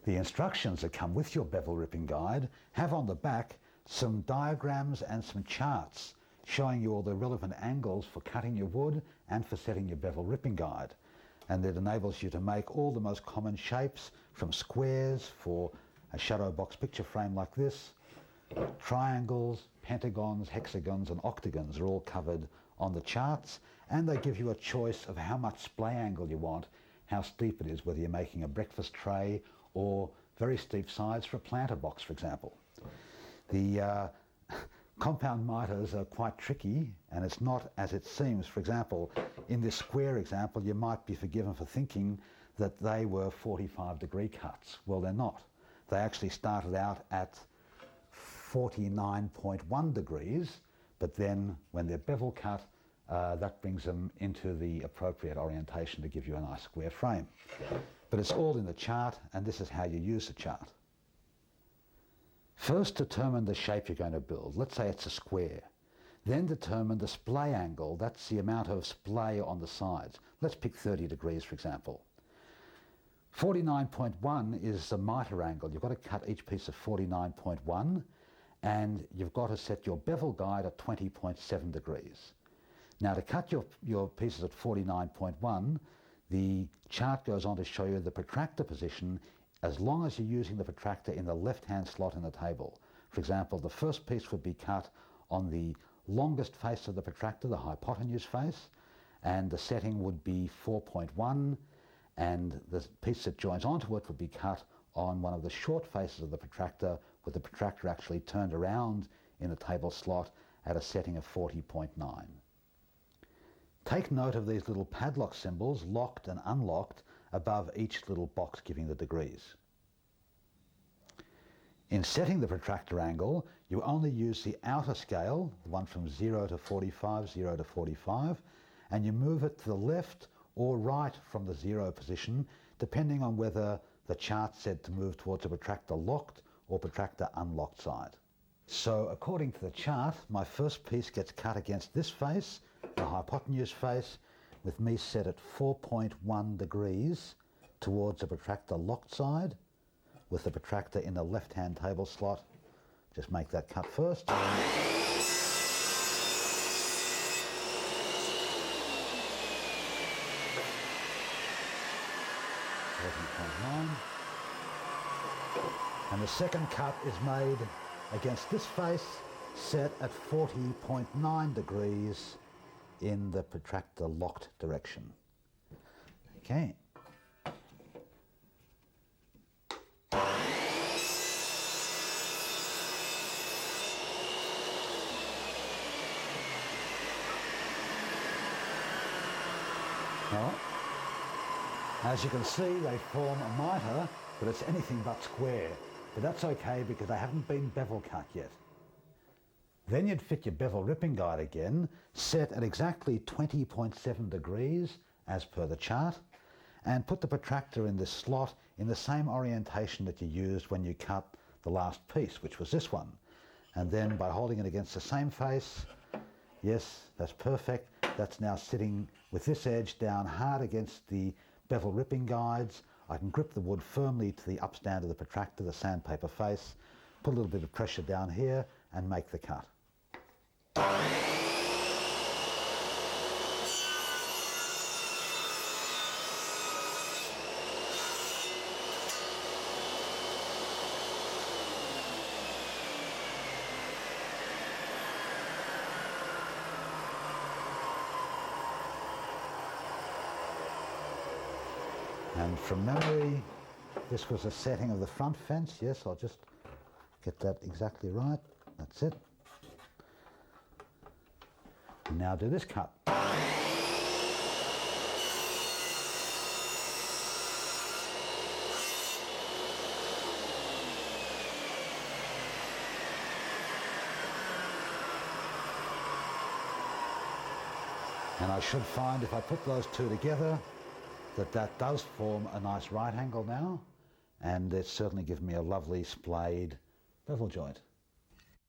The instructions that come with your bevel ripping guide have on the back some diagrams and some charts showing you all the relevant angles for cutting your wood and for setting your bevel ripping guide. And it enables you to make all the most common shapes, from squares for a shadow box picture frame like this, triangles, pentagons, hexagons and octagons are all covered on the charts, and they give you a choice of how much splay angle you want, how steep it is, whether you're making a breakfast tray or very steep sides for a planter box, for example. The compound mitres are quite tricky, and it's not as it seems. For example, in this square example, you might be forgiven for thinking that they were 45-degree cuts. Well, they're not. They actually started out at 49.1 degrees, but then when they're bevel cut, that brings them into the appropriate orientation to give you a nice square frame. But it's all in the chart, and this is how you use the chart. First, determine the shape you're going to build. Let's say it's a square. Then determine the splay angle. That's the amount of splay on the sides. Let's pick 30 degrees, for example. 49.1 is the mitre angle. You've got to cut each piece of 49.1, and you've got to set your bevel guide at 20.7 degrees. Now, to cut your pieces at 49.1, the chart goes on to show you the protractor position as long as you're using the protractor in the left-hand slot in the table. For example, the first piece would be cut on the longest face of the protractor, the hypotenuse face, and the setting would be 4.1, and the piece that joins onto it would be cut on one of the short faces of the protractor, with the protractor actually turned around in a table slot at a setting of 40.9. Take note of these little padlock symbols, locked and unlocked, above each little box giving the degrees. In setting the protractor angle, you only use the outer scale, the one from 0 to 45, 0 to 45, and you move it to the left or right from the 0 position, depending on whether the chart said to move towards a protractor locked or protractor unlocked side. So according to the chart, my first piece gets cut against this face, the hypotenuse face, with me set at 4.1 degrees towards the protractor locked side, with the protractor in the left-hand table slot. Just make that cut first. 14.9. And the second cut is made against this face, set at 40.9 degrees in the protractor locked direction. Okay. Now, as you can see, they form a mitre, but it's anything but square. But that's okay because they haven't been bevel cut yet. Then you'd fit your bevel ripping guide again, set at exactly 20.7 degrees as per the chart, and put the protractor in this slot in the same orientation that you used when you cut the last piece, which was this one. And then by holding it against the same face, yes, that's perfect. That's now sitting with this edge down hard against the bevel ripping guides. I can grip the wood firmly to the upstand of the protractor, the sandpaper face, put a little bit of pressure down here and make the cut. And from memory, this was a setting of the front fence. Yes, I'll just get that exactly right. That's it. And now do this cut. And I should find, if I put those two together, that does form a nice right angle now, and it's certainly given me a lovely splayed bevel joint.